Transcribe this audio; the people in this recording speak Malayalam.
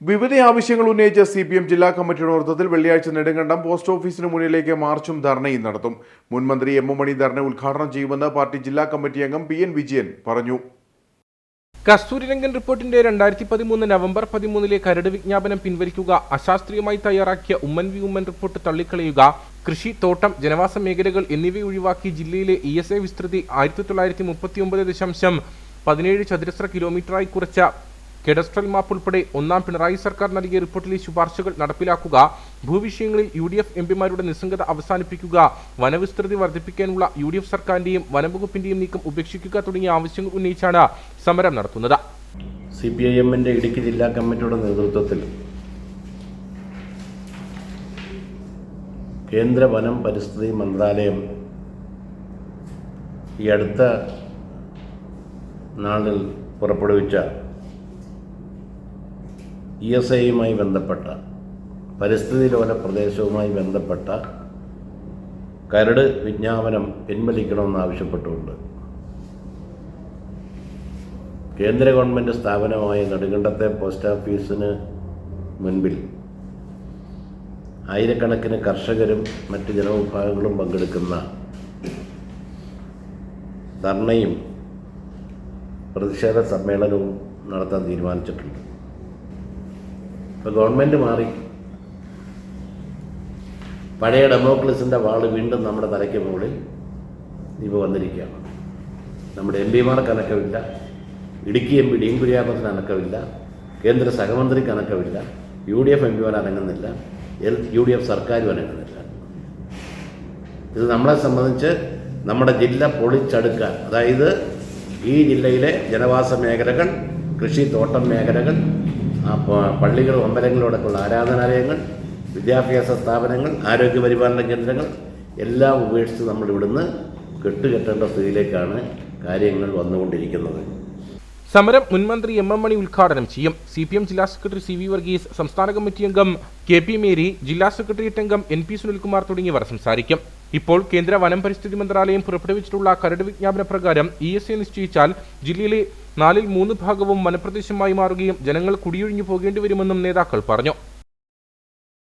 വിവിധ ആവശ്യങ്ങൾ ഉന്നയിച്ച CPM ജില്ലാ കമ്മിറ്റിയുടെ നേതൃത്വത്തിൽ വെള്ളിയാഴ്ച നെടുങ്കണ്ടം പോസ്റ്റ് ഓഫീസിന് മുന്നിലേക്ക് മാർച്ചും ധർണയും നടത്തും. മുൻ മന്ത്രി M. മണി ധർണ ഉദ്ഘാടനം ചെയ്യുമെന്ന് പാർട്ടി ജില്ലാ കമ്മിറ്റി അംഗം PN വിജയൻ പറഞ്ഞു. കസ്തൂരിരംഗൻ റിപ്പോർട്ടിന്റെ 2013 നവംബർ 13 കരട് വിജ്ഞാപനം പിൻവലിക്കുക, അശാസ്ത്രീയമായി തയ്യാറാക്കിയ ഉമ്മൻ റിപ്പോർട്ട് തള്ളിക്കളയുക, കൃഷി, തോട്ടം, ജനവാസ മേഖലകൾ എന്നിവ ഒഴിവാക്കി ജില്ലയിലെ ESA വിസ്തൃതി 1939.17 ചതുരശ്ര കിലോമീറ്ററായി കുറച്ച കെഡസ്ട്രൽ മാപ്പ് ഉൾപ്പെടെ ഒന്നാം പിണറായി സർക്കാർ നൽകിയ റിപ്പോർട്ടിലെ ശുപാർശകൾ നടപ്പിലാക്കുക, ഭൂവിഷയങ്ങളിൽ UDF MPമാരുടെ നിസ്സംഗത അവസാനിപ്പിക്കുക, വനവിസ്തൃതി വർദ്ധിപ്പിക്കാനുള്ള UDF സർക്കാരിന്റെയും വനംവകുപ്പിന്റെയും നീക്കം ഉപേക്ഷിക്കുക തുടങ്ങിയ ആവശ്യങ്ങൾ ഉന്നയിച്ചാണ് സമരം നടത്തുന്നത്. CPIM-ന്റെ ഇടുക്കി ജില്ലാ കമ്മിറ്റിയുടെ നേതൃത്വത്തിൽ കേന്ദ്ര വനം പരിസ്ഥിതി മന്ത്രാലയം ഈ അടുത്ത നാളിൽ പുറപ്പെടുവിച്ച ESAയുമായി ബന്ധപ്പെട്ട പരിസ്ഥിതി ലോല പ്രദേശവുമായി ബന്ധപ്പെട്ട കരട് വിജ്ഞാപനം പിൻവലിക്കണമെന്നാവശ്യപ്പെട്ടുകൊണ്ട് കേന്ദ്ര ഗവൺമെൻറ് സ്ഥാപനമായ നെടുങ്കണ്ടത്തെ പോസ്റ്റ് ഓഫീസിന് മുൻപിൽ ആയിരക്കണക്കിന് കർഷകരും മറ്റ് ജനവിഭാഗങ്ങളും പങ്കെടുക്കുന്ന ധർണയും പ്രതിഷേധ സമ്മേളനവും നടത്താൻ തീരുമാനിച്ചിട്ടുണ്ട്. ഇപ്പോൾ ഗവൺമെൻറ് മാറി പഴയ ഡെമോക്രസിൻ്റെ വാള് വീണ്ടും നമ്മുടെ തലയ്ക്ക് മുകളിൽ ഇപ്പോൾ വന്നിരിക്കുകയാണ്. നമ്മുടെ MPമാർക്ക് അനക്കമില്ല, ഇടുക്കി MP ഡീൻ കുര്യാക്കോസിന് അനക്കമില്ല, കേന്ദ്ര സഹമന്ത്രിക്ക് അനക്കമില്ല, UDF MPമാർ അനങ്ങുന്നില്ല, UDF സർക്കാരും അനങ്ങുന്നില്ല. ഇത് നമ്മളെ സംബന്ധിച്ച് നമ്മുടെ ജില്ല പൊളിച്ചടുക്കാൻ, അതായത് ഈ ജില്ലയിലെ ജനവാസ മേഖലകൾ, കൃഷി തോട്ടം മേഖലകൾ, പള്ളികളും അമ്പലങ്ങളോടൊക്കെയുള്ള ആരാധനാലയങ്ങൾ, വിദ്യാഭ്യാസ സ്ഥാപനങ്ങൾ, ആരോഗ്യ പരിപാലന കേന്ദ്രങ്ങൾ എല്ലാം ഉപേക്ഷിച്ച് നമ്മൾ ഇവിടുന്ന് കെട്ടുകെട്ടേണ്ട സ്ഥിതിയിലേക്കാണ് കാര്യങ്ങൾ വന്നുകൊണ്ടിരിക്കുന്നത്. സമരം മുൻമന്ത്രി M. മണി ഉദ്ഘാടനം ചെയ്യും. CPM ജില്ലാ സെക്രട്ടറി CV വർഗീസ്, സംസ്ഥാന കമ്മിറ്റി അംഗം KP മേരി, ജില്ലാ സെക്രട്ടേറിയറ്റ് അംഗം NP സുനിൽകുമാർ തുടങ്ങിയവർ സംസാരിക്കും. ഇപ്പോൾ കേന്ദ്ര വനം പരിസ്ഥിതി മന്ത്രാലയം പുറപ്പെടുവിച്ചിട്ടുള്ള കരട് വിജ്ഞാപന പ്രകാരം ESA നിശ്ചയിച്ചാൽ ജില്ലയിലെ 4/3 ഭാഗവും വനപ്രദേശമായി മാറുകയും ജനങ്ങൾ കുടിയൊഴിഞ്ഞു പോകേണ്ടി വരുമെന്നും നേതാക്കൾ പറഞ്ഞു.